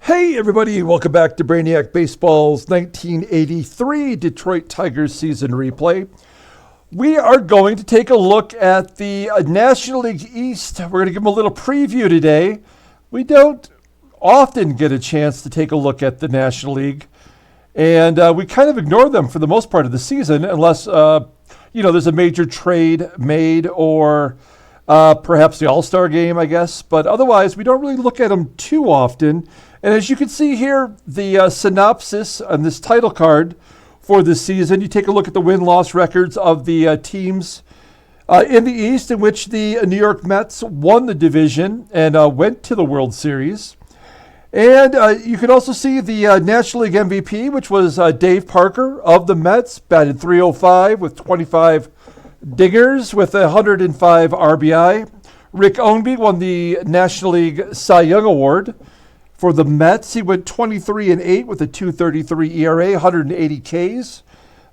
Hey everybody, welcome back to Brainiac Baseball's 1983 Detroit Tigers season replay. We are going to take a look at the National League East. We're going to give them a little preview today. We don't often get a chance to take a look at the National League, and we kind of ignore them for the most part of the season unless, there's a major trade made or perhaps the All-Star game, I guess. But otherwise, we don't really look at them too often. And as you can see here, the synopsis on this title card for this season, you take a look at the win-loss records of the teams in the East, in which the New York Mets won the division and went to the World Series. And you can also see the National League MVP, which was Dave Parker of the Mets, batted .305 with 25 dingers with 105 RBI. Rick Ownby won the National League Cy Young Award. For the Mets, he went 23-8 with a .233 ERA, 180 Ks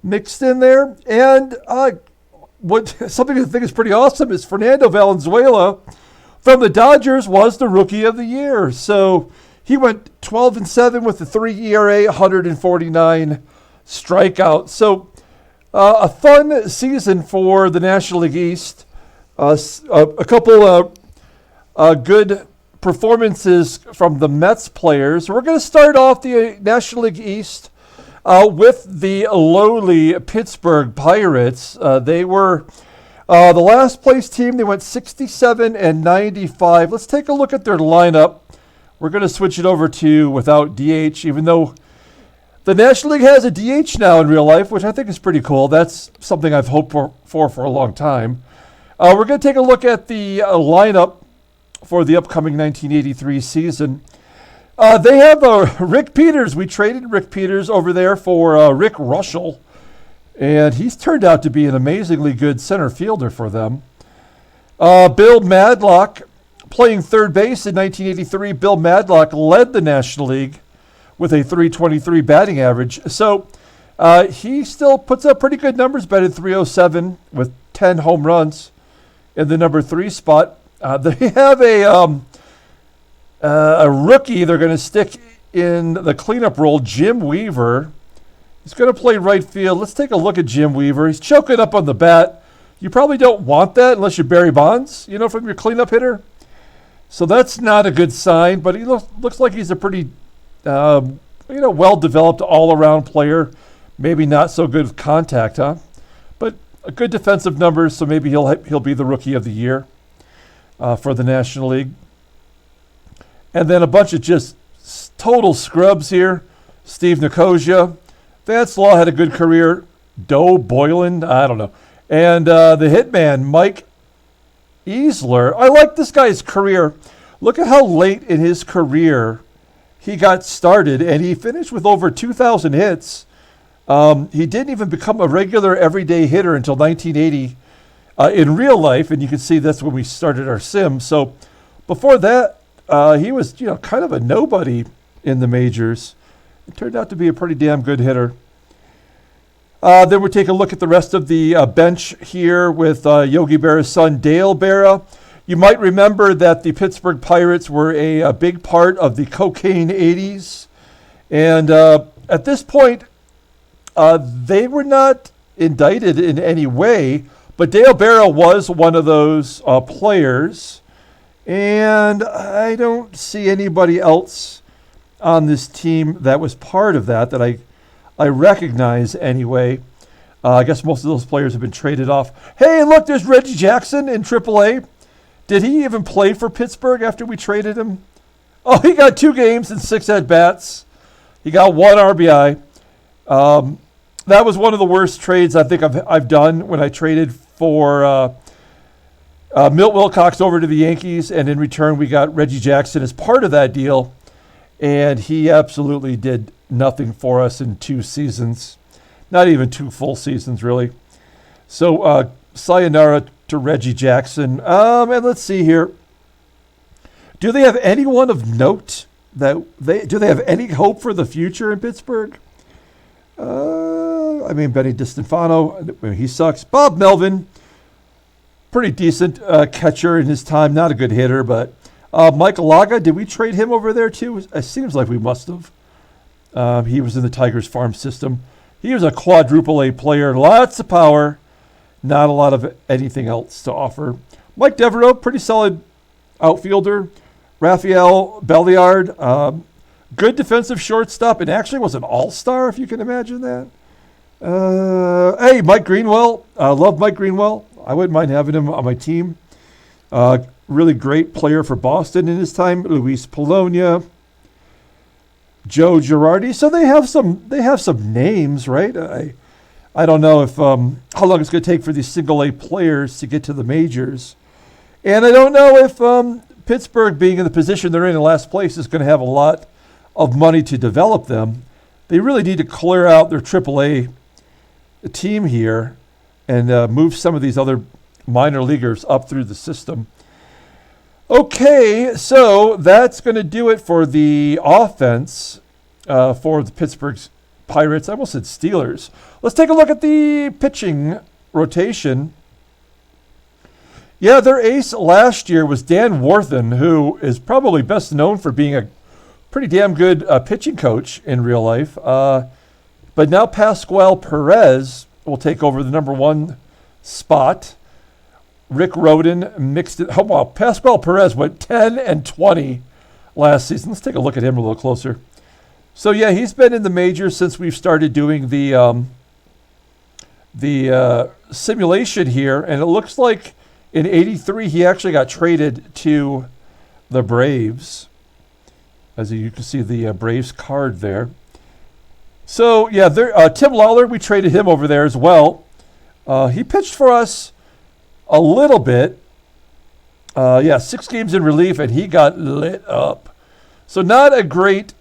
mixed in there. And something I think is pretty awesome is Fernando Valenzuela from the Dodgers was the Rookie of the Year. So he went 12-7 with a .3 ERA, 149 strikeouts. So a fun season for the National League East. A couple good performances from the Mets players. We're going to start off the National League East with the lowly Pittsburgh Pirates. They were the last place team. They went 67-95. Let's take a look at their lineup. We're going to switch it over to without DH, even though the National League has a DH now in real life, which I think is pretty cool. That's something I've hoped for a long time. We're going to take a look at the lineup for the upcoming 1983 season. They have Rick Peters. We traded Rick Peters over there for Rick Russell, and he's turned out to be an amazingly good center fielder for them. Bill Madlock, playing third base in 1983, Bill Madlock led the National League with a .323 batting average. So he still puts up pretty good numbers, batted .307 with 10 home runs in the number 3 spot. They have a rookie they're going to stick in the cleanup role, Jim Weaver. He's going to play right field. Let's take a look at Jim Weaver. He's choking up on the bat. You probably don't want that unless you're Barry Bonds, from your cleanup hitter. So that's not a good sign, but he looks like he's a pretty, well-developed all-around player. Maybe not so good with contact, huh? But a good defensive numbers, so maybe he'll be the Rookie of the Year for the National League. And then a bunch of just total scrubs here. Steve Nicosia. Vance Law had a good career. Doe Boylan, I don't know. And the hitman, Mike Easler. I like this guy's career. Look at how late in his career he got started, and he finished with over 2,000 hits. He didn't even become a regular everyday hitter until 1980 in real life, and you can see that's when we started our sim. So before that, he was kind of a nobody in the majors. It turned out to be a pretty damn good hitter. Then we take a look at the rest of the bench here with Yogi Berra's son, Dale Berra. You might remember that the Pittsburgh Pirates were a big part of the cocaine 80s. And at this point, they were not indicted in any way, but Dale Berra was one of those players. And I don't see anybody else on this team that was part of that I recognize anyway. I guess most of those players have been traded off. Hey, look, there's Reggie Jackson in AAA. Did he even play for Pittsburgh after we traded him? Oh, he got 2 games and 6 at-bats. He got 1 RBI. That was one of the worst trades I think I've done when I traded for Milt Wilcox over to the Yankees, and in return we got Reggie Jackson as part of that deal, and he absolutely did nothing for us in 2 seasons. Not even 2 full seasons, really. So, sayonara to Reggie Jackson. And let's see here. Do they have anyone of note? Do they have any hope for the future in Pittsburgh? Benny DiStefano, he sucks. Bob Melvin, pretty decent catcher in his time. Not a good hitter, but Mike Alaga, did we trade him over there too? It seems like we must have. He was in the Tigers farm system. He was a quadruple A player, lots of power, not a lot of anything else to offer. Mike Devereaux, pretty solid outfielder. Rafael Belliard, good defensive shortstop, and actually was an all-star, if you can imagine that. Hey, Mike Greenwell. I love Mike Greenwell. I wouldn't mind having him on my team. Really great player for Boston in his time. Luis Polonia, Joe Girardi. So they have some names, right? I don't know if how long it's going to take for these single A players to get to the majors, and I don't know if Pittsburgh, being in the position they're in last place, is going to have a lot of money to develop them. They really need to clear out their AAA team here and move some of these other minor leaguers up through the system. Okay, so that's going to do it for the offense for the Pittsburgh Pirates. I almost said Steelers. Let's take a look at the pitching rotation. Yeah, their ace last year was Dan Warthen, who is probably best known for being a pretty damn good pitching coach in real life. But now Pascual Perez will take over the number one spot. Rick Rhoden mixed it. Oh, wow. Pascual Perez went 10-20 last season. Let's take a look at him a little closer. So, yeah, he's been in the majors since we've started doing the simulation here. And it looks like in '83 he actually got traded to the Braves. As you can see the Braves card there. So, yeah, Tim Lawler, we traded him over there as well. He pitched for us a little bit. 6 games in relief, and he got lit up. So not a great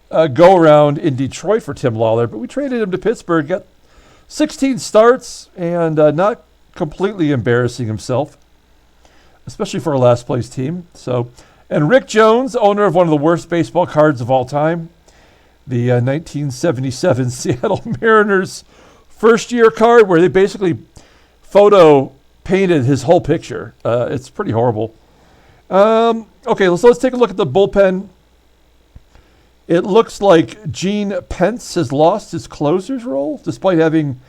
go-around in Detroit for Tim Lawler, but we traded him to Pittsburgh, got 16 starts, and not completely embarrassing himself, especially for a last-place team. So, and Rick Jones, owner of one of the worst baseball cards of all time, the 1977 Seattle Mariners first-year card, where they basically photo painted his whole picture. It's pretty horrible. Okay, let's take a look at the bullpen. It looks like Gene Pence has lost his closer's role, despite having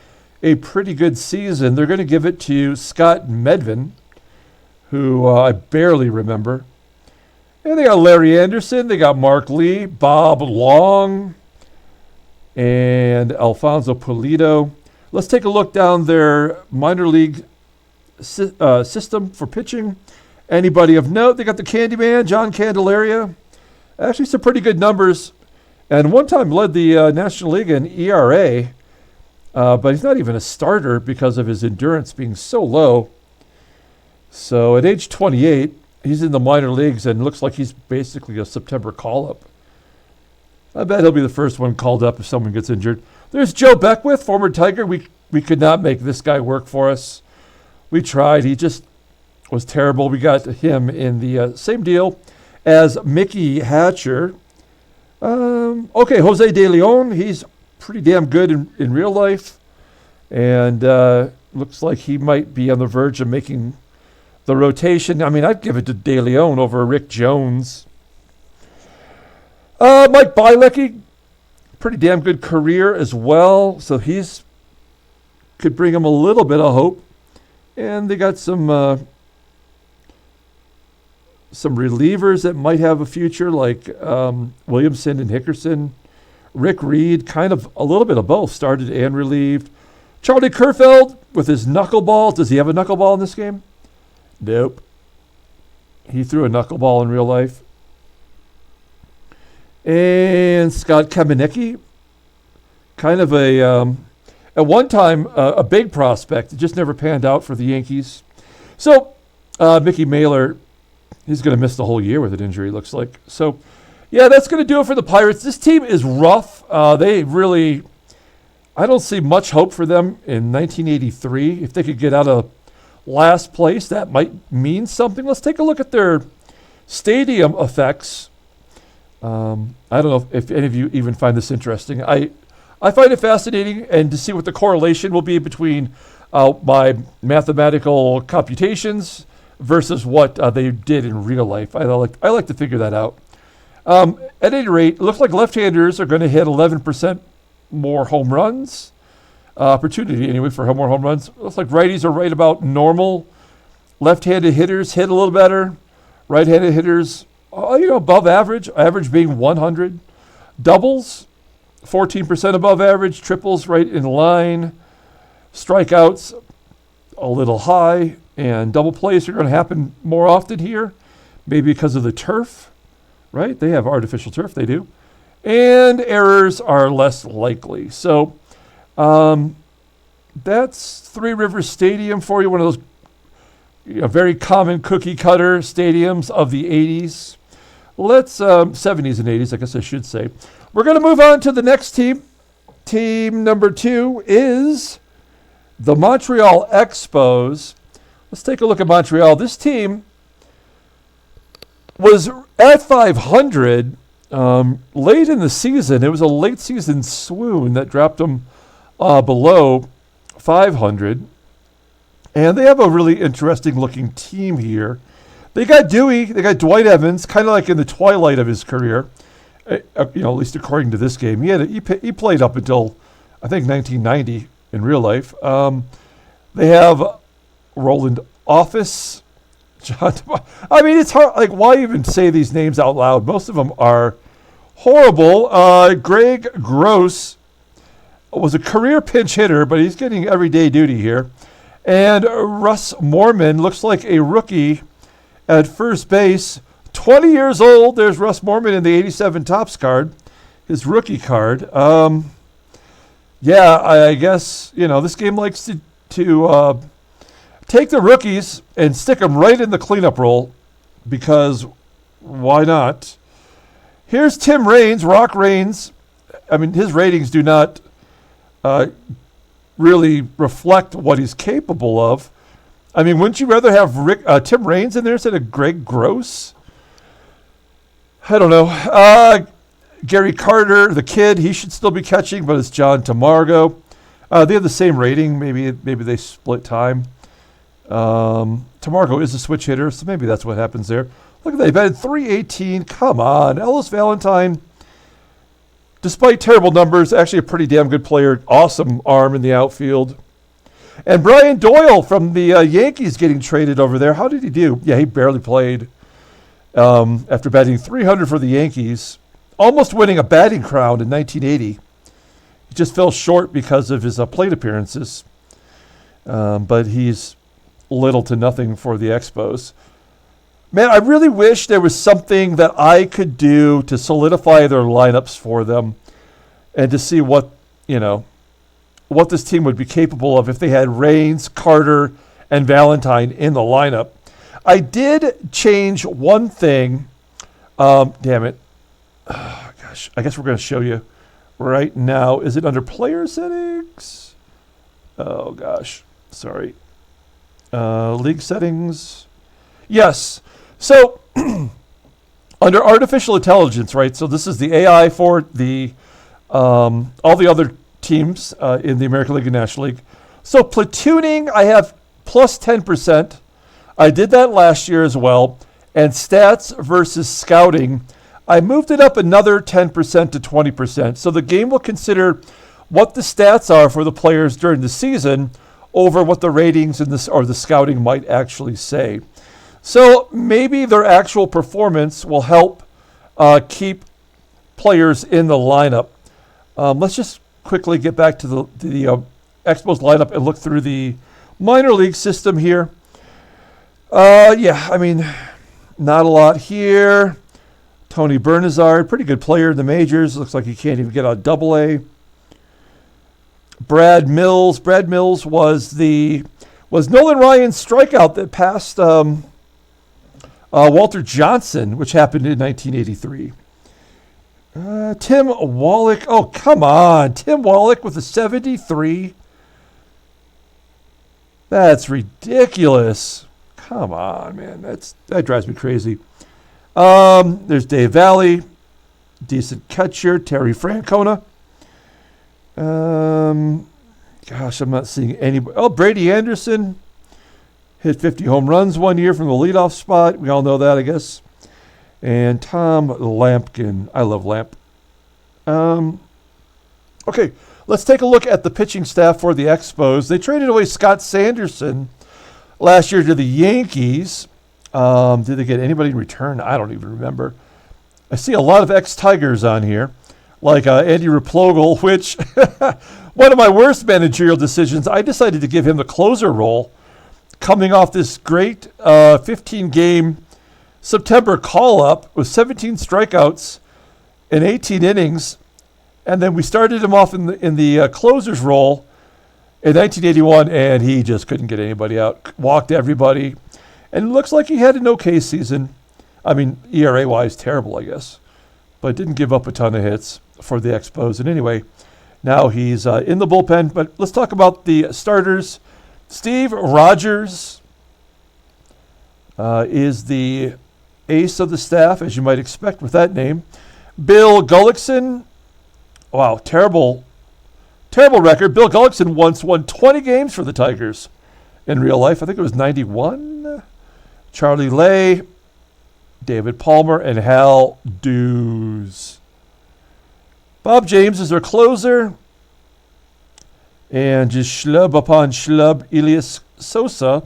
a pretty good season. They're going to give it to Scott Medvin, who I barely remember. And they got Larry Anderson, they got Mark Lee, Bob Long, and Alfonso Pulido. Let's take a look down their minor league system for pitching. Anybody of note? They got the Candyman, John Candelaria. Actually, some pretty good numbers. And one time led the National League in ERA. But he's not even a starter because of his endurance being so low. So at age 28, he's in the minor leagues and looks like he's basically a September call-up. I bet he'll be the first one called up if someone gets injured. There's Joe Beckwith, former Tiger. We could not make this guy work for us. We tried. He just was terrible. We got him in the same deal as Mickey Hatcher. Okay, Jose De Leon. He's pretty damn good in real life. And looks like he might be on the verge of making the rotation. I mean, I'd give it to De Leon over Rick Jones. Mike Bielecki, pretty damn good career as well. So he's could bring him a little bit of hope. And they got some relievers that might have a future, like Williamson and Hickerson. Rick Reed, kind of a little bit of both, started and relieved. Charlie Kerfeld with his knuckleball. Does he have a knuckleball in this game? Nope. He threw a knuckleball in real life. And Scott Kamenecki, kind of at one time, a big prospect. It just never panned out for the Yankees. So, Mickey Mailer, he's going to miss the whole year with an injury, looks like. So, yeah, that's going to do it for the Pirates. This team is rough. They really, I don't see much hope for them in 1983. If they could get out of last place, that might mean something. Let's take a look at their stadium effects. I don't know if any of you even find this interesting. I find it fascinating, and to see what the correlation will be between my mathematical computations versus what they did in real life. I like to figure that out. At any rate, it looks like left-handers are going to hit 11% more home runs. Opportunity, anyway, for more home runs. Looks like righties are right about normal. Left-handed hitters hit a little better. Right-handed hitters, above average. Average being 100. Doubles, 14% above average. Triples right in line. Strikeouts, a little high. And double plays are going to happen more often here. Maybe because of the turf, right? They have artificial turf, they do. And errors are less likely. So that's Three Rivers Stadium for you, one of those very common cookie cutter stadiums of the 80s. Let's 70s and 80s, I guess I should say. We're going to move on to the next team. Team number 2 is the Montreal Expos. Let's take a look at Montreal. This team was at 500 late in the season. It was a late season swoon that dropped them below 500. And they have a really interesting looking team here. They got Dewey, they got Dwight Evans, kind of like in the twilight of his career, at least according to this game. He played up until, I think, 1990 in real life. They have Roland Office, John. I mean, it's hard. Like, why even say these names out loud? Most of them are horrible. Greg Gross was a career pinch hitter, but he's getting everyday duty here. And Russ Moorman looks like a rookie at first base. 20 years old. There's Russ Moorman in the 87 Topps card, his rookie card. I guess, this game likes to take the rookies and stick them right in the cleanup role, because why not? Here's Tim Raines, Rock Raines. I mean, his ratings do not really reflect what he's capable of. I mean, wouldn't you rather have Tim Raines in there instead of Greg Gross? I don't know. Gary Carter, the kid, he should still be catching, but it's John Tamargo. They have the same rating. Maybe they split time. Tamargo is a switch hitter, so maybe that's what happens there. Look at that. He batted .318. Come on. Ellis Valentine, despite terrible numbers, actually a pretty damn good player. Awesome arm in the outfield. And Brian Doyle from the Yankees getting traded over there. How did he do? Yeah, he barely played after batting .300 for the Yankees, almost winning a batting crown in 1980. He just fell short because of his plate appearances. But he's little to nothing for the Expos. Man, I really wish there was something that I could do to solidify their lineups for them and to see what this team would be capable of if they had Raines, Carter, and Valentine in the lineup. I did change one thing. Damn it. Oh, gosh. I guess we're going to show you right now. Is it under player settings? Oh, gosh. Sorry. League settings. Yes. So under artificial intelligence, right? So this is the AI for the all the other teams in the American League and National League. So platooning, I have plus 10%. I did that last year as well. And stats versus scouting, I moved it up another 10% to 20%. So the game will consider what the stats are for the players during the season over what the ratings in this or the scouting might actually say. So maybe their actual performance will help keep players in the lineup. Let's just quickly get back to the Expos lineup and look through the minor league system here. I mean, not a lot here. Tony Bernazard, pretty good player in the majors. Looks like he can't even get out of AA. Brad Mills. Brad Mills was Nolan Ryan's strikeout that passed Walter Johnson, which happened in 1983. Tim Wallach. Oh, come on. Tim Wallach with a 73. That's ridiculous. Come on, man. That drives me crazy. There's Dave Valley. Decent catcher. Terry Francona. Gosh, I'm not seeing anybody. Oh, Brady Anderson. hit 50 home runs one year from the leadoff spot. We all know that, I guess. And Tom Lampkin. I love Lamp. Okay, let's take a look at the pitching staff for the Expos. They traded away Scott Sanderson last year to the Yankees. Did they get anybody in return? I don't even remember. I see a lot of ex-Tigers on here, like Andy Replogle, which one of my worst managerial decisions. I decided to give him the closer role coming off this great 15-game September call-up with 17 strikeouts in 18 innings. And then we started him off in the closer's role in 1981, and he just couldn't get anybody out. Walked everybody. And it looks like he had an okay season. I mean, ERA-wise, terrible, I guess. But didn't give up a ton of hits for the Expos. And anyway, now he's in the bullpen. But let's talk about the starters. Steve Rogers is the ace of the staff, as you might expect with that name. Bill Gullickson. Wow, terrible record. Bill Gullickson once won 20 games for the Tigers in real life. I think it was 91. Charlie Lay, David Palmer, and Hal Dews. Bob James is their closer. And just schlub upon schlub, Elias Sosa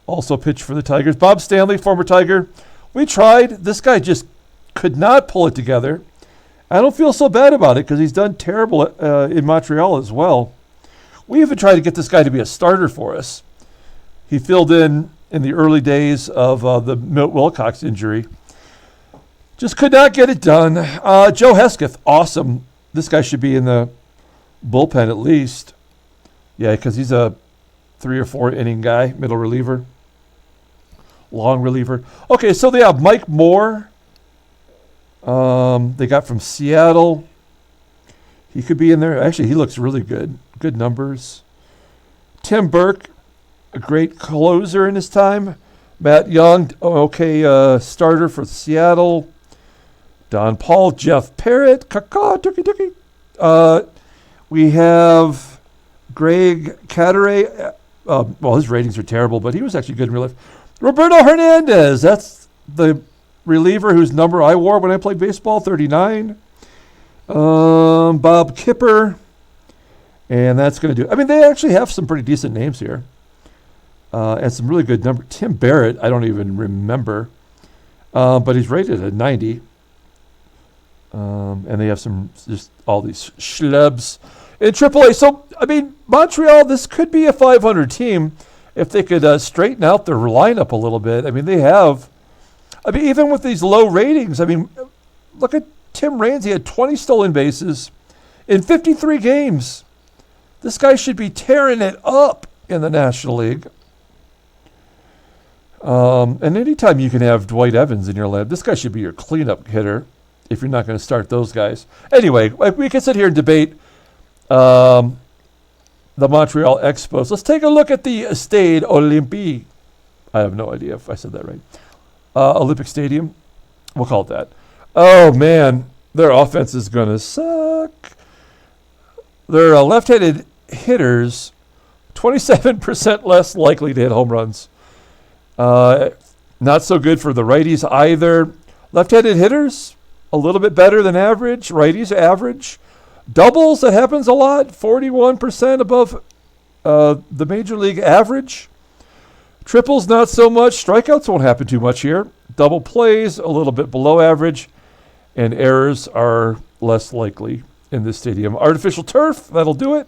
also pitched for the Tigers. Bob Stanley, former Tiger. We tried. This guy just could not pull it together. I don't feel so bad about it because he's done terrible in Montreal as well. We even tried to get this guy to be a starter for us. He filled in the early days of the Milt Wilcox injury. Just could not get it done. Joe Hesketh, awesome. This guy should be in the bullpen at least. Yeah, because he's a 3 or 4 inning guy, middle reliever, long reliever. Okay, so they have Mike Moore. They got from Seattle. He could be in there. Actually, he looks really good. Good numbers. Tim Burke, a great closer in his time. Matt Young, okay, starter for Seattle. Don Paul, Jeff Parrott, Tuki. We have Greg Catteray. Well, his ratings are terrible, but he was actually good in real life. Roberto Hernandez, that's the reliever whose number I wore when I played baseball, 39. Bob Kipper. And that's going to do. I mean, they actually have some pretty decent names here. And some really good numbers. Tim Barrett, I don't even remember. But he's rated at 90. And they have just all these schlubs in AAA. So, I mean, Montreal, this could be a 500 team if they could straighten out their lineup a little bit. I mean, they have. I mean, even with these low ratings, I mean, look at Tim Raines. He had 20 stolen bases in 53 games. This guy should be tearing it up in the National League. And anytime you can have Dwight Evans in your lineup, this guy should be your cleanup hitter if you're not going to start those guys. Anyway, we can sit here and debate the Montreal Expos. Let's take a look at the Stade Olympique. I have no idea if I said that right. Olympic Stadium. We'll call it that. Oh, man. Their offense is going to suck. Their left-handed hitters, 27% less likely to hit home runs. Not so good for the righties either. Left-handed hitters, a little bit better than average. Righties, average. Doubles, that happens a lot. 41% above the major league average. Triples, not so much. Strikeouts won't happen too much here. Double plays, a little bit below average. And errors are less likely in this stadium. Artificial turf, that'll do it.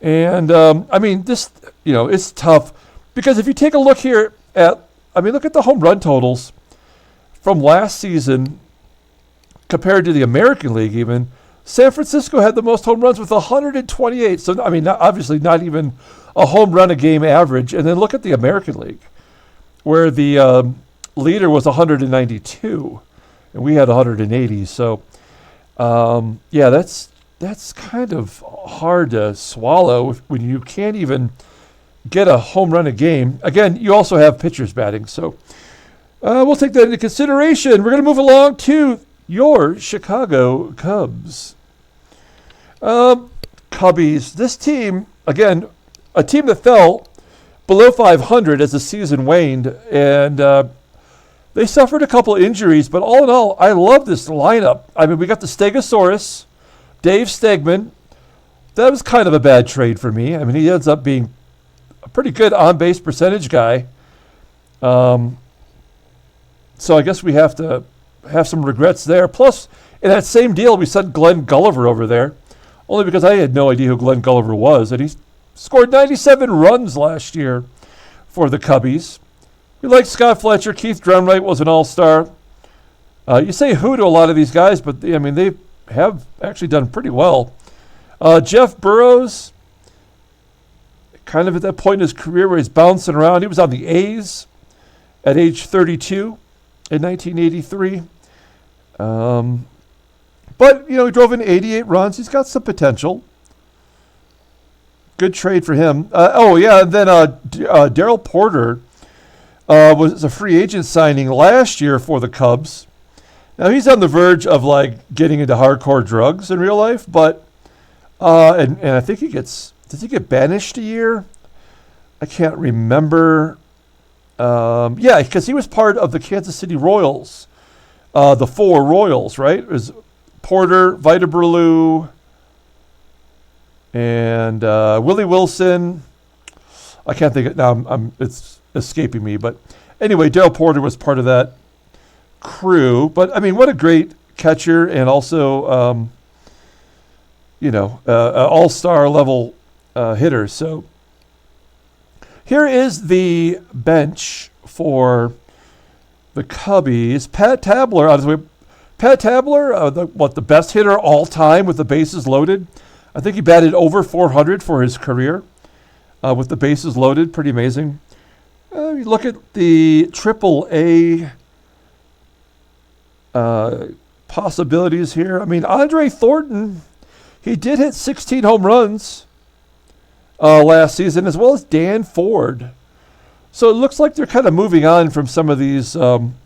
And, I mean, this, it's tough. Because if you take a look here look at the home run totals from last season compared to the American League even. San Francisco had the most home runs with 128. So, I mean, obviously not even a home run a game average. And then look at the American League, where the leader was 192, and we had 180. So, that's kind of hard to swallow when you can't even get a home run a game. Again, you also have pitchers batting. So we'll take that into consideration. We're going to move along to your Chicago Cubs. Cubbies, this team, again, a team that fell below 500 as the season waned, and they suffered a couple of injuries, but all in all, I love this lineup. I mean, we got the Stegosaurus, Dave Stegman. That was kind of a bad trade for me. I mean, he ends up being a pretty good on-base percentage guy. So I guess we have to have some regrets there. Plus, in that same deal, we sent Glenn Gulliver over there, only because I had no idea who Glenn Gulliver was, and he scored 97 runs last year for the Cubbies. We like Scott Fletcher. Keith Drumright was an all-star. You say who to a lot of these guys, but I mean, they have actually done pretty well. Jeff Burroughs, kind of at that point in his career where he's bouncing around. He was on the A's at age 32 in 1983. But, he drove in 88 runs. He's got some potential. Good trade for him. And then Darryl Porter was a free agent signing last year for the Cubs. Now, he's on the verge of, getting into hardcore drugs in real life, but, and I think does he get banished a year? I can't remember. Because he was part of the Kansas City Royals, the 4 Royals, right? It was Porter, Vita Berlou, and Willie Wilson. I can't think of it now. It's escaping me, but anyway, Darryl Porter was part of that crew. But I mean, what a great catcher, and also, an all-star level hitter. So here is the bench for the Cubbies. Pat Tabler, the best hitter all time with the bases loaded. I think he batted over 400 for his career with the bases loaded. Pretty amazing. You look at the AAA possibilities here. I mean, Andre Thornton, he did hit 16 home runs last season, as well as Dan Ford. So it looks like they're kind of moving on from some of these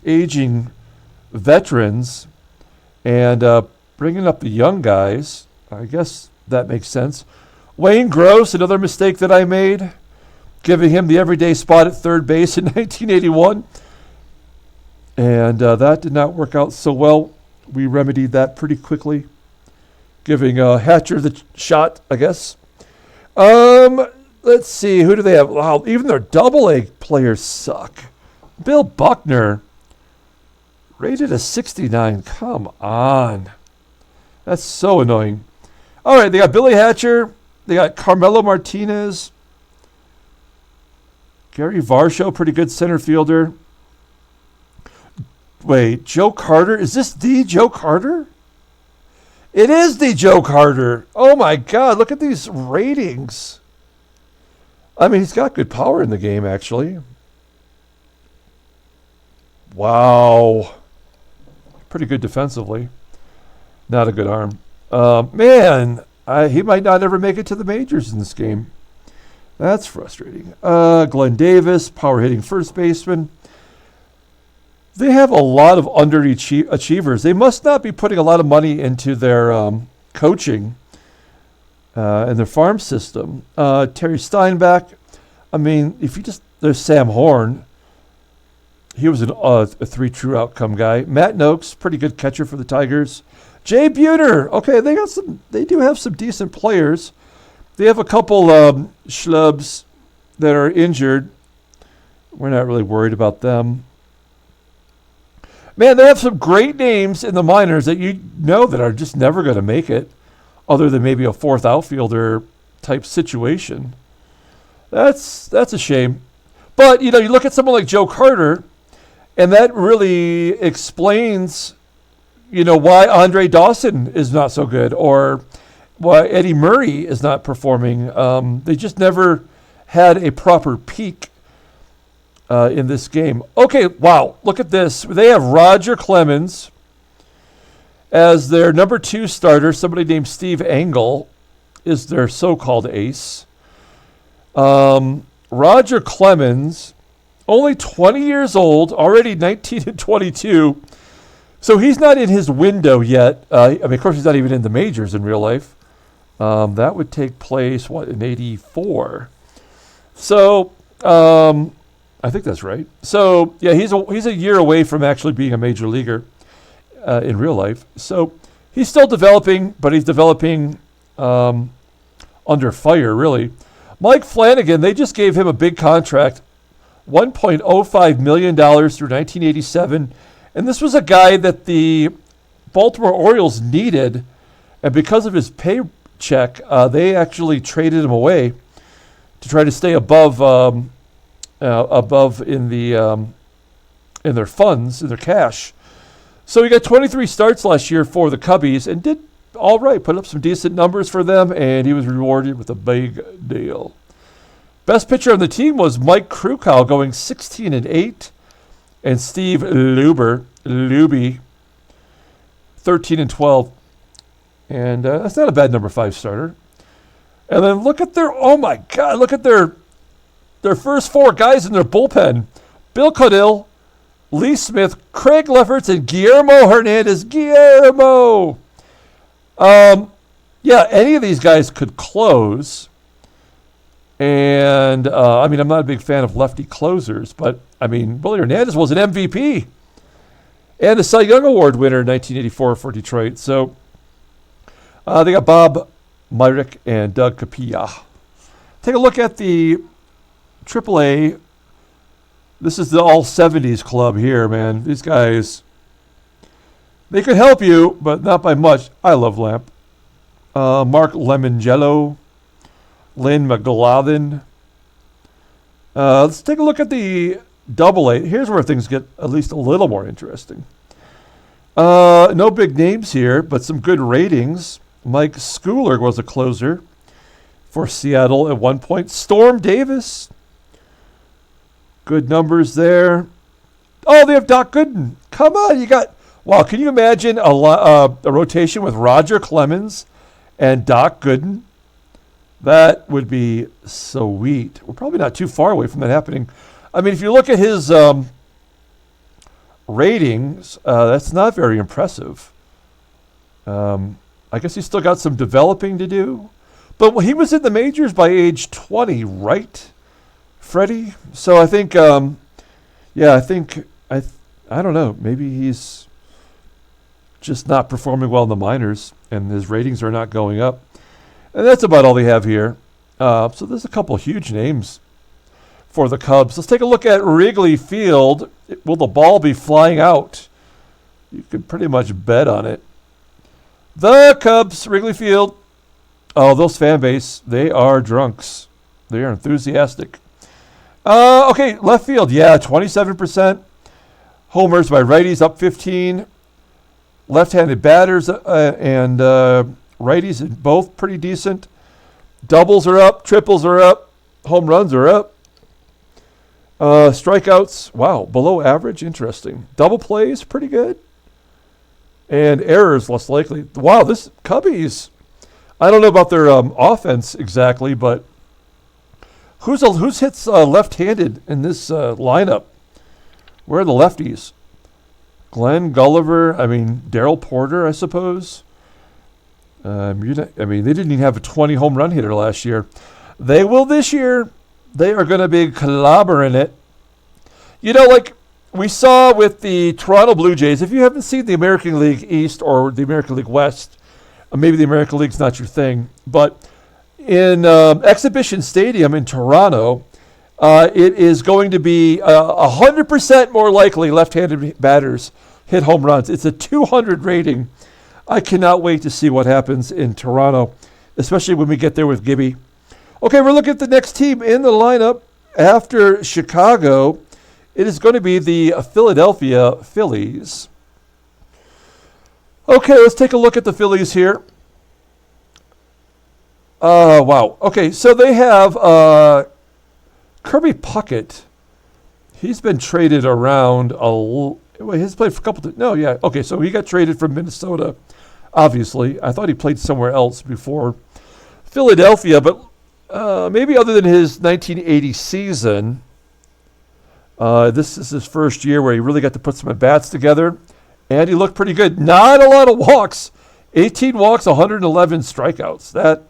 aging veterans and bringing up the young guys. I guess that makes sense. Wayne Gross, another mistake that I made, giving him the everyday spot at third base in 1981. And that did not work out so well. We remedied that pretty quickly, giving Hatcher the shot, I guess. Let's see, who do they have? Wow, even their double-A players suck. Bill Buckner, rated a 69. Come on. That's so annoying. All right, they got Billy Hatcher. They got Carmelo Martinez. Gary Varsho, pretty good center fielder. Wait, Joe Carter? Is this the Joe Carter? It is the Joe Carter. Oh, my God. Look at these ratings. I mean, he's got good power in the game, actually. Wow. Pretty good defensively. Not a good arm. He might not ever make it to the majors in this game. That's frustrating. Glenn Davis, power hitting first baseman. They have a lot of underachievers. They must not be putting a lot of money into their coaching and their farm system. Terry Steinbach. I mean, there's Sam Horn. He was a 3 true outcome guy. Matt Noakes, pretty good catcher for the Tigers. Jay Buhner. Okay, they do have some decent players. They have a couple schlubs that are injured. We're not really worried about them. Man, they have some great names in the minors that that are just never going to make it, other than maybe a fourth outfielder type situation. That's a shame. But, you look at someone like Joe Carter, and that really explains, why Andre Dawson is not so good, or why Eddie Murray is not performing. They just never had a proper peak in this game. Okay, wow, look at this. They have Roger Clemens as their number 2 starter. Somebody named Steve Engel is their so-called ace. Roger Clemens, only 20 years old, already 19 and 22. So he's not in his window yet. Of course, he's not even in the majors in real life. That would take place, in 84. So I think that's right. So yeah, he's a year away from actually being a major leaguer in real life. So he's still developing, but he's developing under fire, really. Mike Flanagan, they just gave him a big contract, $1.05 million through 1987. And this was a guy that the Baltimore Orioles needed. And because of his paycheck, they actually traded him away to try to stay above in their funds, in their cash. So he got 23 starts last year for the Cubbies and did all right, put up some decent numbers for them, and he was rewarded with a big deal. Best pitcher on the team was Mike Krukow, going 16-8, and Steve Luby, 13-12. And that's not a bad number 5 starter. And then look at their first 4 guys in their bullpen. Bill Caudill, Lee Smith, Craig Lefferts, and Guillermo Hernandez. Any of these guys could close. And, I'm not a big fan of lefty closers, but, Willie Hernandez was an MVP and a Cy Young Award winner in 1984 for Detroit. So they got Bob Myrick and Doug Capilla. Take a look at the AAA. This is the all-70s club here, man. These guys, they could help you, but not by much. I love Lamp. Mark Lemongello, Lynn McGlaughlin. Let's take a look at the AA. Here's where things get at least a little more interesting. No big names here, but some good ratings. Mike Schooler was a closer for Seattle at one point. Storm Davis. Good numbers there. Oh, they have Doc Gooden. Come on, can you imagine a rotation with Roger Clemens and Doc Gooden? That would be sweet. We're probably not too far away from that happening. If you look at his ratings, that's not very impressive. I guess he's still got some developing to do. But he was in the majors by age 20, right, Freddie? So I think, I don't know. Maybe he's just not performing well in the minors, and his ratings are not going up. And that's about all they have here. So there's a couple huge names for the Cubs. Let's take a look at Wrigley Field. Will the ball be flying out? You could pretty much bet on it. The Cubs, Wrigley Field. Oh, those fan base, they are drunks. They are enthusiastic. Okay, left field, 27%. Homers by righties up 15. Left-handed batters and righties both pretty decent. Doubles are up, triples are up, home runs are up. Strikeouts, below average, interesting. Double plays, pretty good. And errors, less likely. Wow, this Cubbies, I don't know about their offense exactly, but who's hits left-handed in this lineup? Where are the lefties? Glenn Gulliver, Darryl Porter, I suppose. They didn't even have a 20 home run hitter last year. They will this year. They are going to be clobbering it. Like we saw with the Toronto Blue Jays, if you haven't seen the American League East or the American League West, maybe the American League's not your thing, but in Exhibition Stadium in Toronto, it is going to be 100% more likely left-handed batters hit home runs. It's a 200 rating. I cannot wait to see what happens in Toronto, especially when we get there with Gibby. Okay, we're looking at the next team in the lineup after Chicago. It is going to be the Philadelphia Phillies. Okay, let's take a look at the Phillies here. Wow. Okay, so they have Kirby Puckett. He's been traded around he's played for a couple okay, so he got traded from Minnesota, obviously. I thought he played somewhere else before Philadelphia, but maybe other than his 1980 season, this is his first year where he really got to put some at-bats together, and he looked pretty good. Not a lot of walks. 18 walks, 111 strikeouts. That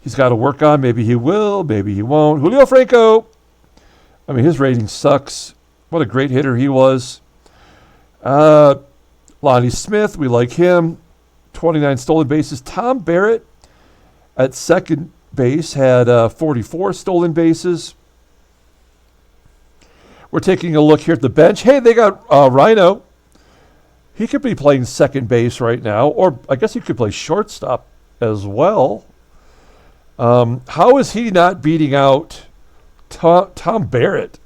he's got to work on. Maybe he will, maybe he won't. Julio Franco, I mean, his rating sucks. What a great hitter he was. Lonnie Smith, we like him. 29 stolen bases. Tom Barrett at second base had 44 stolen bases. We're taking a look here at the bench. Hey, they got Rhino. He could be playing second base right now, or I guess he could play shortstop as well. How is he not beating out Tom Barrett?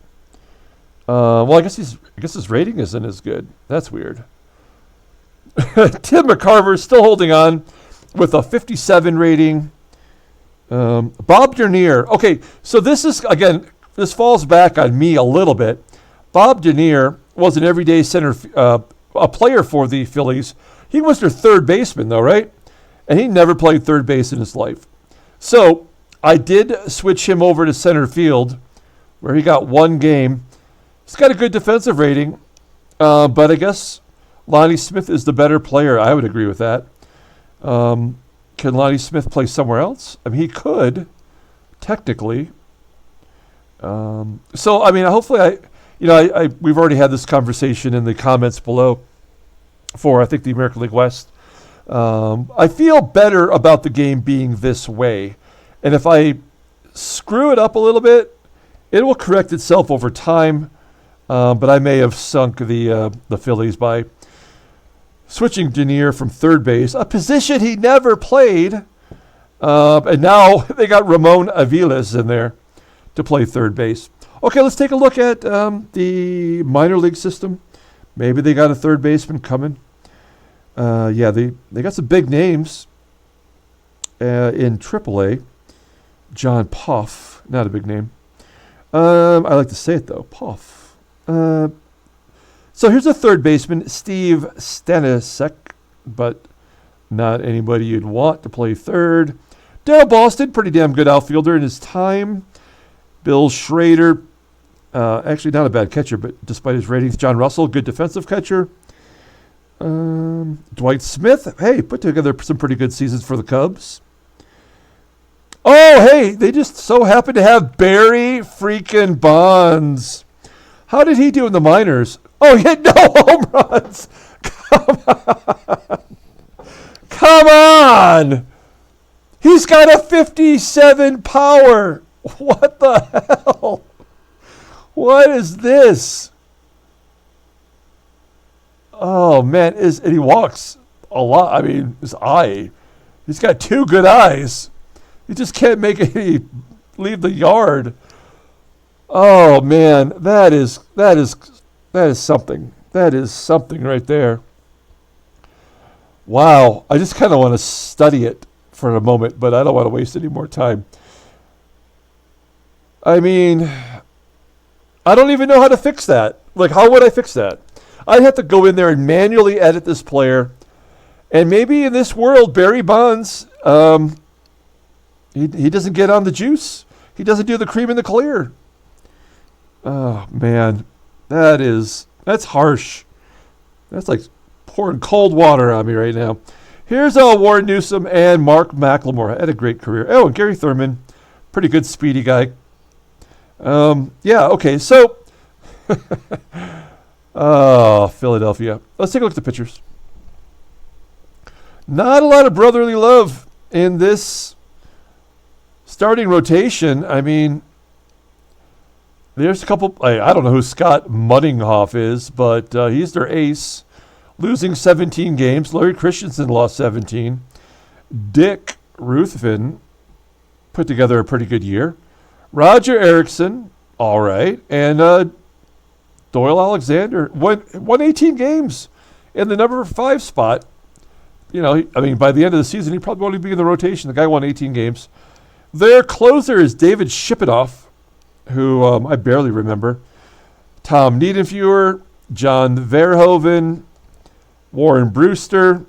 Well, I guess his rating isn't as good. That's weird. Tim McCarver still holding on with a 57 rating. Bob Durnier. Okay, so this falls back on me a little bit. Bob Durnier was an everyday center, a player for the Phillies. He was their third baseman, though, right? And he never played third base in his life. So I did switch him over to center field, where he got one game. He's got a good defensive rating, but I guess Lonnie Smith is the better player. I would agree with that. Can Lonnie Smith play somewhere else? I mean, he could, technically. So, I mean, hopefully we've already had this conversation in the comments below for, I think, the American League West. I feel better about the game being this way. And if I screw it up a little bit, it will correct itself over time. But I may have sunk the Phillies by switching Durnier from third base, a position he never played. And now they got Ramon Aviles in there to play third base. Okay, let's take a look at the minor league system. Maybe they got a third baseman coming. They got some big names in AAA. John Puff, not a big name. I like to say it, though, Puff. So here's a third baseman, Steve Stanisek, but not anybody you'd want to play third. Darryl Boston, pretty damn good outfielder in his time. Bill Schrader, actually not a bad catcher, but despite his ratings. John Russell, good defensive catcher. Dwight Smith, hey, put together some pretty good seasons for the Cubs. Oh, hey, they just so happen to have Barry freaking Bonds. How did he do in the minors? Oh, he had no home runs. Come on. He's got a 57 power. What the hell? What is this? Oh, man. And he walks a lot. I mean, his eye. He's got two good eyes. He just can't make it leave the yard. Oh, man. That is something. That is something right there. Wow. I just kind of want to study it for a moment, but I don't want to waste any more time. I mean, I don't even know how to fix that. Like, how would I fix that? I'd have to go in there and manually edit this player. And maybe in this world, Barry Bonds, he doesn't get on the juice. He doesn't do the cream in the clear. Oh, man. That's harsh. That's like pouring cold water on me right now. Here's Warren Newsom and Mark McLemore. Had a great career. Oh, and Gary Thurman. Pretty good, speedy guy. Okay, so Philadelphia. Let's take a look at the pitchers. Not a lot of brotherly love in this starting rotation. I mean, there's a couple. I don't know who Scott Muddinghoff is, but he's their ace, losing 17 games. Larry Christensen lost 17. Dick Ruthven put together a pretty good year. Roger Erickson, all right. And Doyle Alexander won 18 games in the number 5 spot. You know, by the end of the season, he probably won't even be in the rotation. The guy won 18 games. Their closer is David Shipinoff, who I barely remember. Tom Niedenfuer, John Verhoeven, Warren Brewster,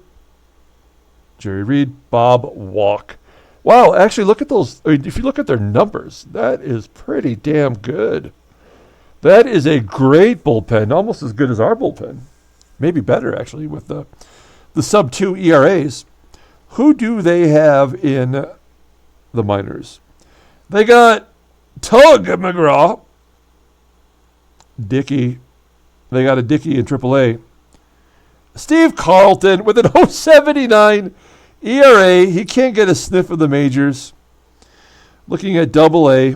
Jerry Reed, Bob Walk. Wow, actually, look at those. If you look at their numbers, that is pretty damn good. That is a great bullpen, almost as good as our bullpen. Maybe better, actually, with the sub-2 ERAs. Who do they have in the minors? They got Tug McGraw. Dickey. They got a Dickey in AAA. Steve Carlton with an 0.79 ERA. He can't get a sniff of the majors. Looking at AA.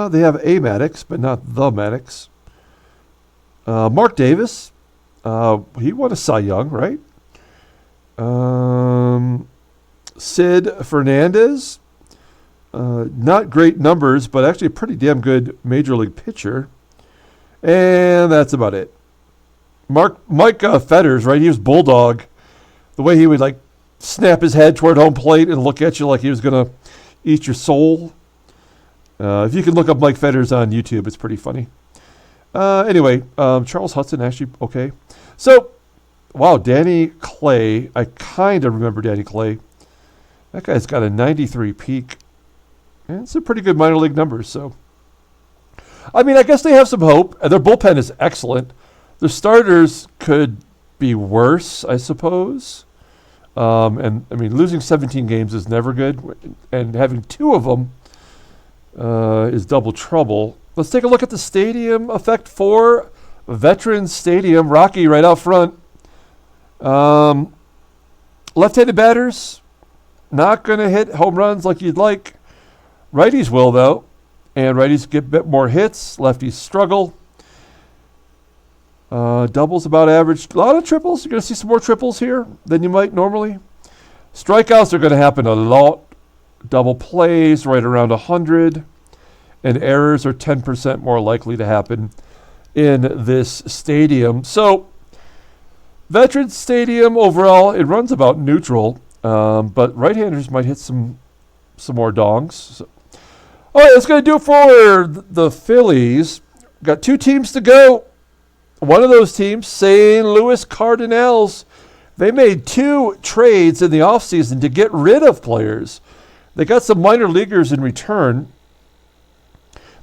They have A Maddox, but not the Maddox. Mark Davis. He won a Cy Young, right? Sid Fernandez. Not great numbers, but actually a pretty damn good major league pitcher. And that's about it. Mike Fetters, right? He was Bulldog. The way he would like snap his head toward home plate and look at you like he was going to eat your soul. If you can look up Mike Fetters on YouTube, it's pretty funny. Anyway, Charles Hudson actually okay. So, wow, Danny Clay. I kind of remember Danny Clay. That guy's got a 93 peak. And it's a pretty good minor league numbers. So, I mean, I guess they have some hope. Their bullpen is excellent. Their starters could be worse, I suppose. And, I mean, losing 17 games is never good. And having 2 of them is double trouble. Let's take a look at the stadium effect for Veterans Stadium. Rocky right out front. Left-handed batters, not going to hit home runs like you'd like. Righties will, though. And righties get a bit more hits. Lefties struggle. Doubles about average. A lot of triples. You're going to see some more triples here than you might normally. Strikeouts are going to happen a lot. Double plays right around 100. And errors are 10% more likely to happen in this stadium. So, Veterans Stadium overall, it runs about neutral. But right-handers might hit some more dongs. So, all right, that's going to do it for the Phillies. Got 2 teams to go. One of those teams, St. Louis Cardinals, they made 2 trades in the offseason to get rid of players. They got some minor leaguers in return.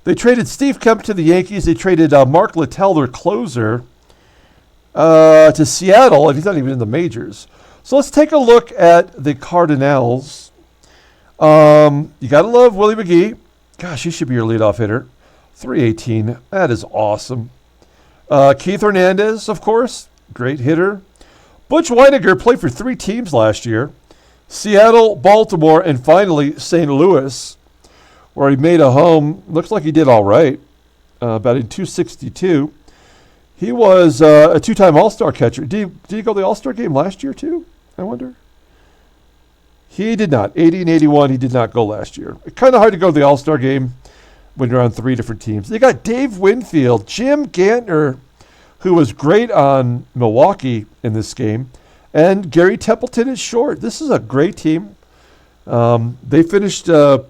They traded Steve Kemp to the Yankees. They traded Mark Littell, their closer, to Seattle, and he's not even in the majors. So let's take a look at the Cardinals. You got to love Willie McGee. Gosh, he should be your leadoff hitter. 318. That is awesome. Keith Hernandez, of course. Great hitter. Butch Weiniger played for 3 teams last year. Seattle, Baltimore, and finally St. Louis, where he made a home. Looks like he did all right. Batting .262. He was a 2-time All-Star catcher. Did he go to the All-Star game last year too, I wonder? He did not. 80 and 81, he did not go last year. It's kind of hard to go to the All-Star game when you're on 3 different teams. They got Dave Winfield, Jim Gantner, who was great on Milwaukee in this game, and Gary Templeton is short. This is a great team. They finished 85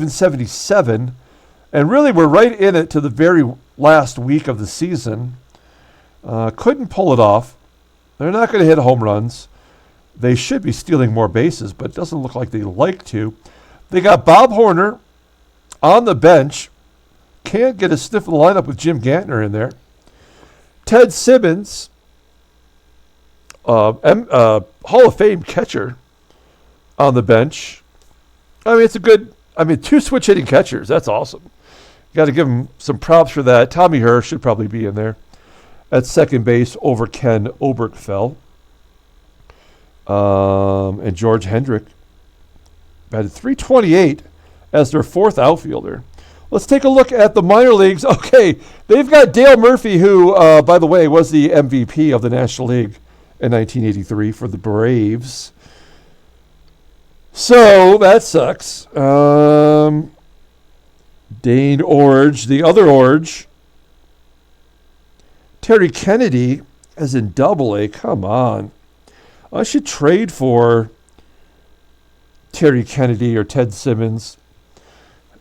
and 77, and really were right in it to the very last week of the season. Couldn't pull it off. They're not going to hit home runs. They should be stealing more bases, but it doesn't look like they like to. They got Bob Horner on the bench. Can't get a sniff of the lineup with Jim Gantner in there. Ted Simmons, Hall of Fame catcher, on the bench. I mean, it's a good, 2 switch hitting catchers. That's awesome. Got to give him some props for that. Tommy Herr should probably be in there at second base over Ken Oberkfell. And George Hendrick batted .328 as their 4th outfielder. Let's take a look at the minor leagues. Okay, they've got Dale Murphy, who, by the way, was the MVP of the National League in 1983 for the Braves. So that sucks. Dane Orge, the other Orge. Terry Kennedy, as in Double-A. Come on. I should trade for Terry Kennedy or Ted Simmons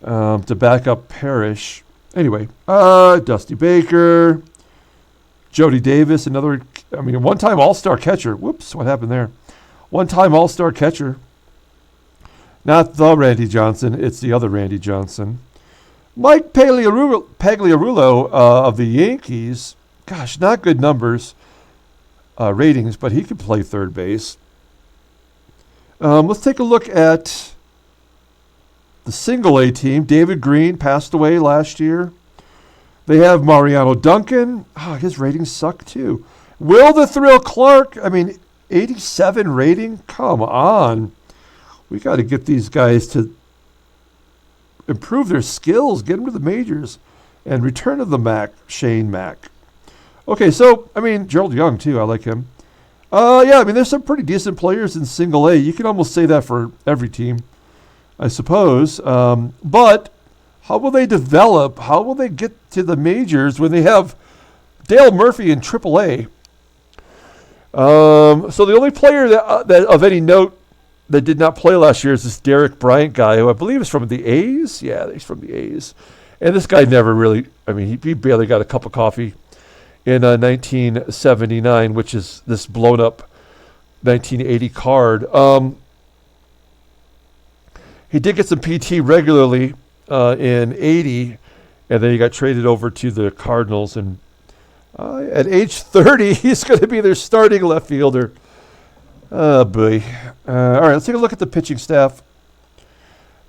to back up Parrish. Anyway, Dusty Baker, Jody Davis, another, one-time All-Star catcher. Whoops, what happened there? One-time All-Star catcher. Not the Randy Johnson, it's the other Randy Johnson. Mike Pagliarulo of the Yankees. Gosh, not good numbers, ratings, but he could play third base. Let's take a look at the single A team. David Green passed away last year. They have Mariano Duncan. His ratings suck too. Will the Thrill Clark, 87 rating? Come on. We got to get these guys to improve their skills, get them to the majors, and return to the Mac, Shane Mack. Okay, so, Gerald Young too. I like him. There's some pretty decent players in single A. You can almost say that for every team, I suppose. But how will they develop? How will they get to the majors when they have Dale Murphy in Triple A? So the only player that of any note that did not play last year is this Derek Bryant guy, who I believe is from the A's. Yeah, he's from the A's. And this guy never really, he barely got a cup of coffee in 1979, which is this blown up 1980 card. He did get some PT regularly in 80, and then he got traded over to the Cardinals. And at age 30, he's going to be their starting left fielder. Oh, boy. All right, let's take a look at the pitching staff.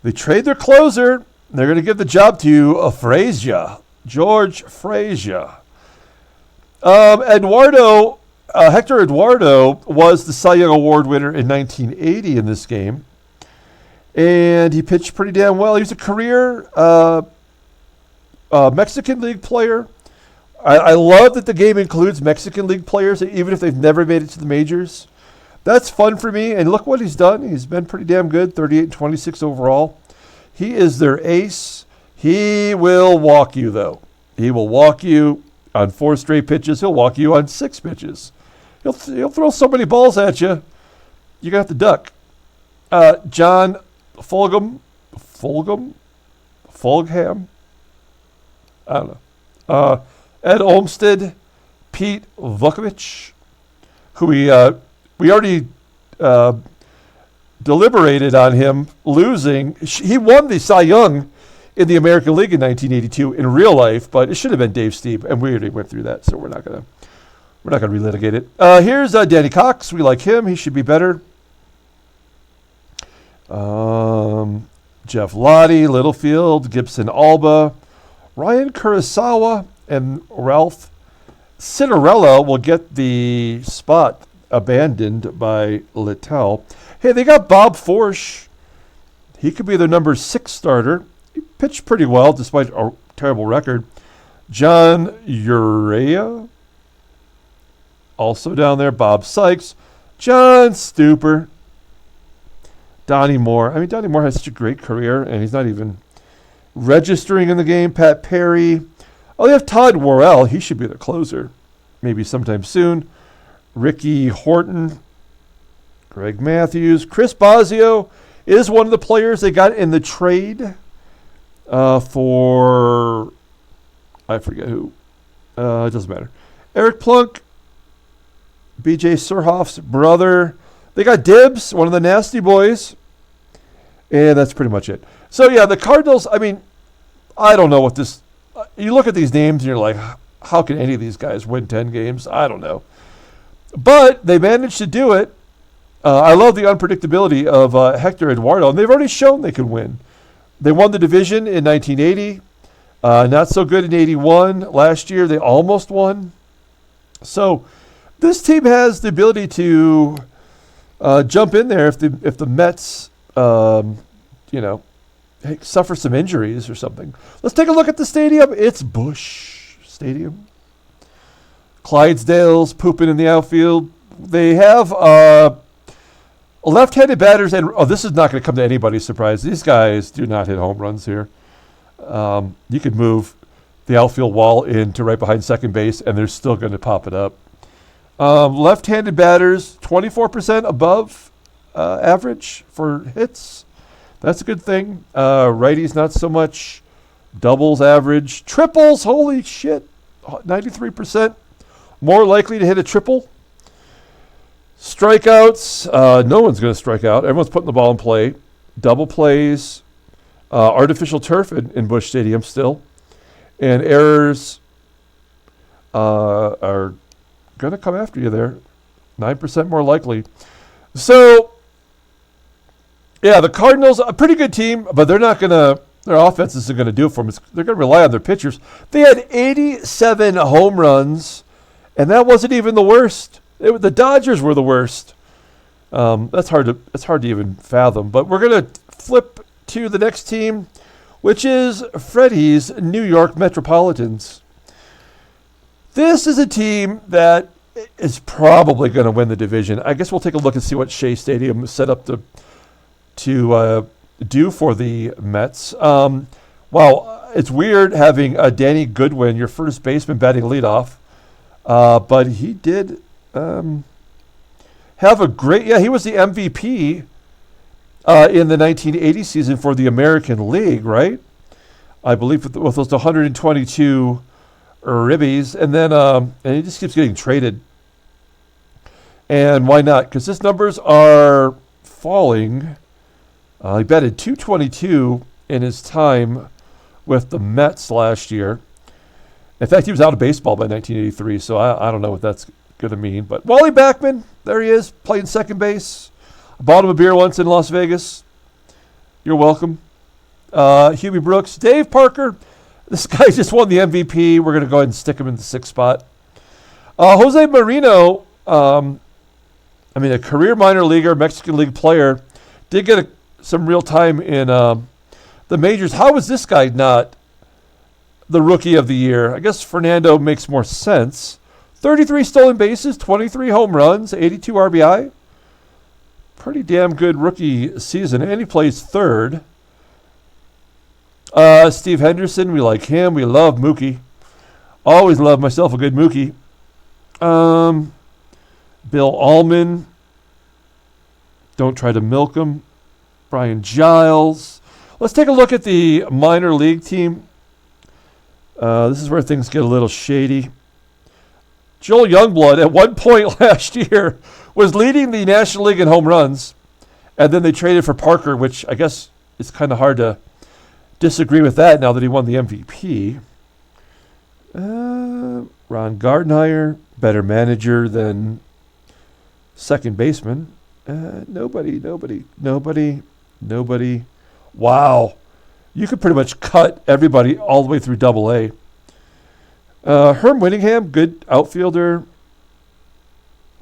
They trade their closer. They're going to give the job to Frazier, George Frazier. Hector Eduardo was the Cy Young Award winner in 1980 in this game. And he pitched pretty damn well. He was a career Mexican League player. I love that the game includes Mexican League players, even if they've never made it to the majors. That's fun for me. And look what he's done. He's been pretty damn good, 38 and 26 overall. He is their ace. He will walk you, though. He will walk you on 4 straight pitches. He'll walk you on 6 pitches. He'll throw so many balls at you, you're going to have to duck. John Fulgham? I don't know. Ed Olmsted, Pete Vukovich, who we already deliberated on him losing. He won the Cy Young in the American League in 1982 in real life, but it should have been Dave Stieb, and we already went through that, so we're not gonna relitigate it. Here's Danny Cox. We like him. He should be better. Jeff Lottie, Littlefield, Gibson Alba, Ryan Kurosawa, and Ralph Cinderella will get the spot abandoned by Littell. Hey, they got Bob Forsch. He could be their number 6 starter. He pitched pretty well despite a terrible record. John Urea, also down there. Bob Sykes. John Stuper. Donnie Moore. Donnie Moore has such a great career, and he's not even registering in the game. Pat Perry. Oh, they have Todd Worrell. He should be the closer, maybe sometime soon. Ricky Horton. Greg Matthews. Chris Bosio is one of the players they got in the trade for, I forget who. It doesn't matter. Eric Plunk. BJ Surhoff's brother. They got Dibbs, one of the nasty boys. And that's pretty much it. So, yeah, the Cardinals, I don't know what this... You look at these names and you're like, how can any of these guys win 10 games? I don't know. But they managed to do it. I love the unpredictability of Hector Eduardo, and they've already shown they can win. They won the division in 1980. Not so good in 81. Last year, they almost won. So this team has the ability to jump in there if the Mets, suffer some injuries or something. Let's take a look at the stadium. It's Busch Stadium. Clydesdale's pooping in the outfield. They have left-handed batters, and this is not going to come to anybody's surprise. These guys do not hit home runs here. You could move the outfield wall into right behind second base, and they're still going to pop it up. Left-handed batters, 24% above average for hits. That's a good thing. Righties, not so much. Doubles average. Triples, holy shit, 93%. More likely to hit a triple. Strikeouts, no one's going to strike out. Everyone's putting the ball in play. Double plays. Artificial turf in Busch Stadium still. And errors are going to come after you there. 9% more likely. So Yeah, the Cardinals, a pretty good team, but they're not going to, their offense isn't going to do it for them. They're going to rely on their pitchers. They had 87 home runs, and that wasn't even the worst. The Dodgers were the worst. That's hard to even fathom. But we're going to flip to the next team, which is Freddie's New York Metropolitans. This is a team that is probably going to win the division. I guess we'll take a look and see what Shea Stadium is set up to do for the Mets. Wow, it's weird having Danny Goodwin, your first baseman, batting leadoff. But he did have a great, he was the MVP in the 1980 season for the American League, right? I believe with those 122 ribbies. And then and he just keeps getting traded. And why not? Because his numbers are falling. He batted .222 in his time with the Mets last year. In fact, he was out of baseball by 1983, so I don't know what that's going to mean. But Wally Backman, there he is, playing second base. I bought him a beer once in Las Vegas. You're welcome. Hubie Brooks, Dave Parker. This guy just won the MVP. We're going to go ahead and stick him in the sixth spot. Jose Marino, a career minor leaguer, Mexican League player, did get some real time in the majors. How was this guy not the rookie of the year? I guess Fernando makes more sense. 33 stolen bases, 23 home runs, 82 RBI. Pretty damn good rookie season. And he plays third. Steve Henderson, we like him. We love Mookie. Always love myself a good Mookie. Bill Allman. Don't try to milk him. Brian Giles. Let's take a look at the minor league team. This is where things get a little shady. Joel Youngblood, at one point last year, was leading the National League in home runs, and then they traded for Parker, which I guess it's kind of hard to disagree with that now that he won the MVP. Ron Gardenhire, better manager than second baseman. Nobody. Wow. You could pretty much cut everybody all the way through Double-A. Herm Winningham, good outfielder.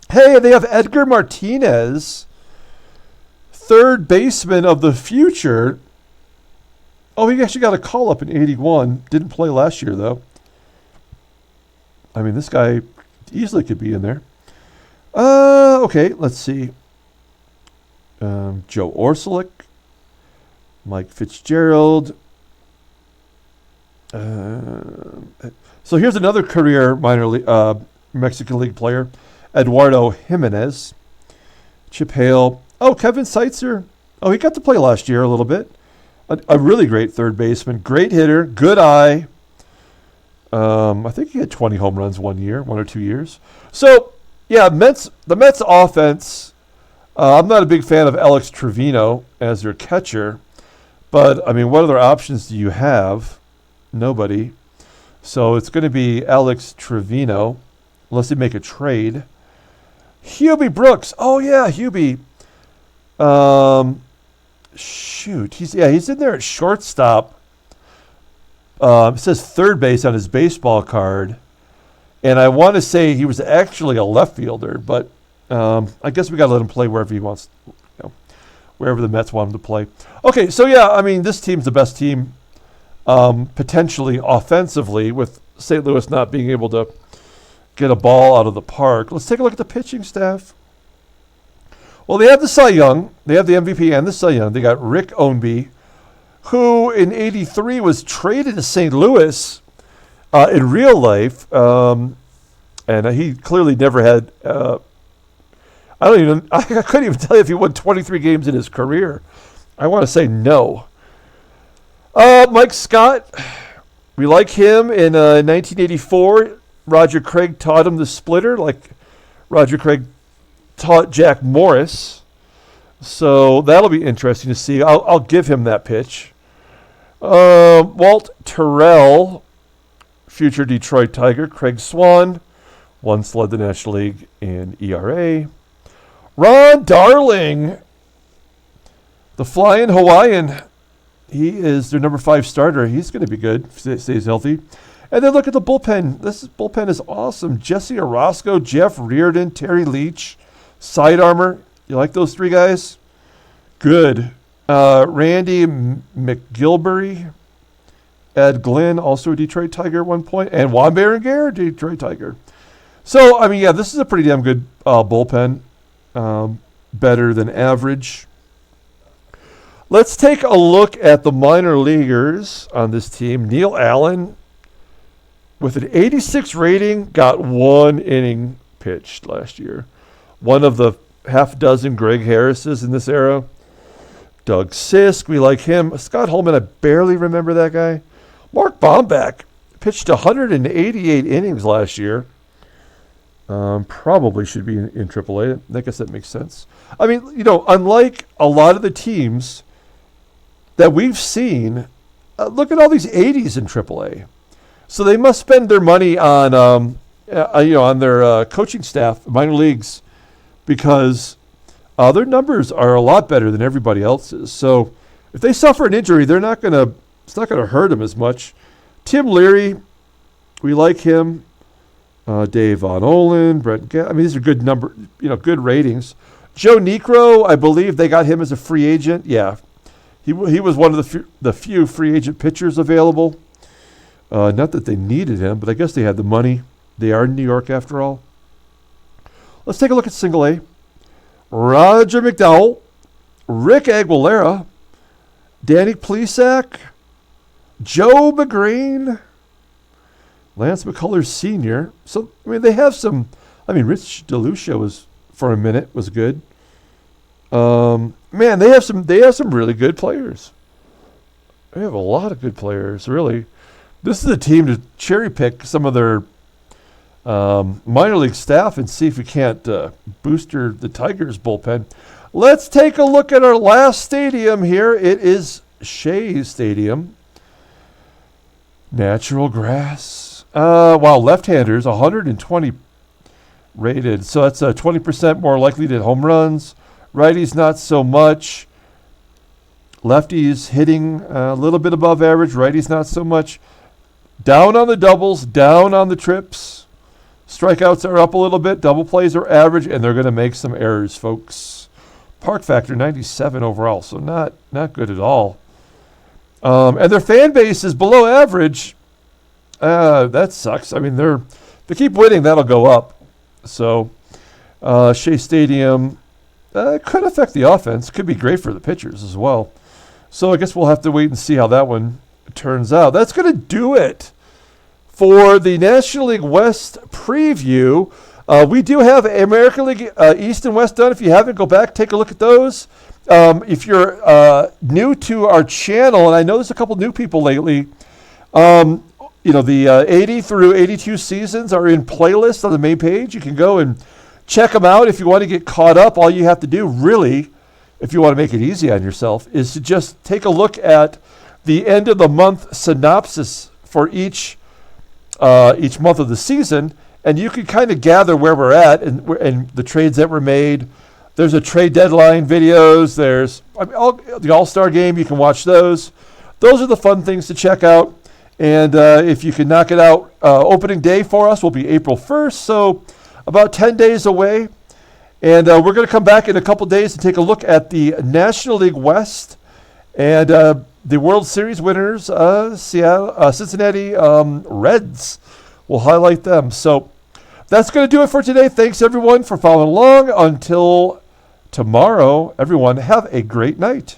Hey, they have Edgar Martinez, third baseman of the future. Oh, he actually got a call-up in 81. Didn't play last year, though. This guy easily could be in there. Okay, let's see. Joe Orsulic, Mike Fitzgerald. So here's another career Mexican League player, Eduardo Jimenez. Chip Hale. Oh, Kevin Seitzer. Oh, he got to play last year a little bit. A really great third baseman. Great hitter. Good eye. I think he had 20 home runs 1 or 2 years. So, yeah, the Mets offense, I'm not a big fan of Alex Trevino as their catcher. But, what other options do you have? Nobody. So it's going to be Alex Trevino, unless they make a trade. Hubie Brooks. Oh, yeah, Hubie. He's in there at shortstop. It says third base on his baseball card. And I want to say he was actually a left fielder, but I guess we got to let him play wherever he wants, wherever the Mets want him to play. Okay, so this team's the best team potentially offensively, with St. Louis not being able to get a ball out of the park. Let's take a look at the pitching staff. Well, they have the Cy Young. They have the MVP and the Cy Young. They got Rick Ownby, who in 83 was traded to St. Louis in real life. And he clearly never had, I couldn't even tell you if he won 23 games in his career. I want to say no. Mike Scott, we like him. In 1984, Roger Craig taught him the splitter, like Roger Craig taught Jack Morris. So that'll be interesting to see. I'll give him that pitch. Walt Tyrell, future Detroit Tiger. Craig Swan, once led the National League in ERA. Ron Darling, The Flying Hawaiian, he is their number 5 starter. He's going to be good if he stays healthy. And then look at the bullpen. Bullpen is awesome. Jesse Orozco, Jeff Reardon, Terry Leach, Side Armor. You like those 3 guys? Good. Randy McGilbury, Ed Glenn, also a Detroit Tiger at one point, and Juan Berenguer, Detroit Tiger. So, I mean, yeah, this is a pretty damn good bullpen. Better than average. Let's take a look at the minor leaguers on this team. Neil Allen, with an 86 rating, got 1 inning pitched last year. One of the half dozen Greg Harrises in this era. Doug Sisk, we like him. Scott Holman, I barely remember that guy. Mark Bomback pitched 188 innings last year. Probably should be in AAA. I guess that makes sense. I mean, unlike a lot of the teams that we've seen, look at all these 80s in AAA. So they must spend their money on, on their coaching staff, minor leagues, because their numbers are a lot better than everybody else's. So if they suffer an injury, it's not gonna hurt them as much. Tim Leary, we like him. Dave Von Olen, these are good good ratings. Joe Niekro, I believe they got him as a free agent. Yeah, he was one of the few free agent pitchers available. Not that they needed him, but I guess they had the money. They are in New York after all. Let's take a look at Single A. Roger McDowell, Rick Aguilera, Danny Plesac, Joe McGreen, Lance McCullers Sr. So, they have some. Rich DeLucia for a minute was good. They have some really good players. They have a lot of good players, really. This is a team to cherry pick some of their minor league staff and see if we can't booster the Tigers bullpen. Let's take a look at our last stadium here. It is Shea Stadium. Natural grass. Left-handers, 120 rated. So that's 20% more likely to hit home runs. Righties, not so much. Lefties hitting a little bit above average. Righties, not so much. Down on the doubles, down on the trips. Strikeouts are up a little bit. Double plays are average, and they're going to make some errors, folks. Park factor, 97 overall, so not good at all. And their fan base is below average. That sucks. They keep winning, that'll go up. So, Shea Stadium could affect the offense. Could be great for the pitchers as well. So I guess we'll have to wait and see how that one turns out. That's going to do it for the National League West preview. We do have American League East and West done. If you haven't, go back, take a look at those. If you're new to our channel, and I know there's a couple new people lately, the 80 through 82 seasons are in playlists on the main page. You can go and check them out. If you want to get caught up, all you have to do, really, if you want to make it easy on yourself, is to just take a look at the end of the month synopsis for each month of the season, and you can kind of gather where we're at and the trades that were made. There's a trade deadline videos. There's the All-Star game. You can watch those. Those are the fun things to check out. And if you can knock it out, opening day for us will be April 1st, so about 10 days away. And we're going to come back in a couple days and take a look at the National League West and the World Series winners, Cincinnati Reds. We'll highlight them. So that's going to do it for today. Thanks, everyone, for following along. Until tomorrow, everyone, have a great night.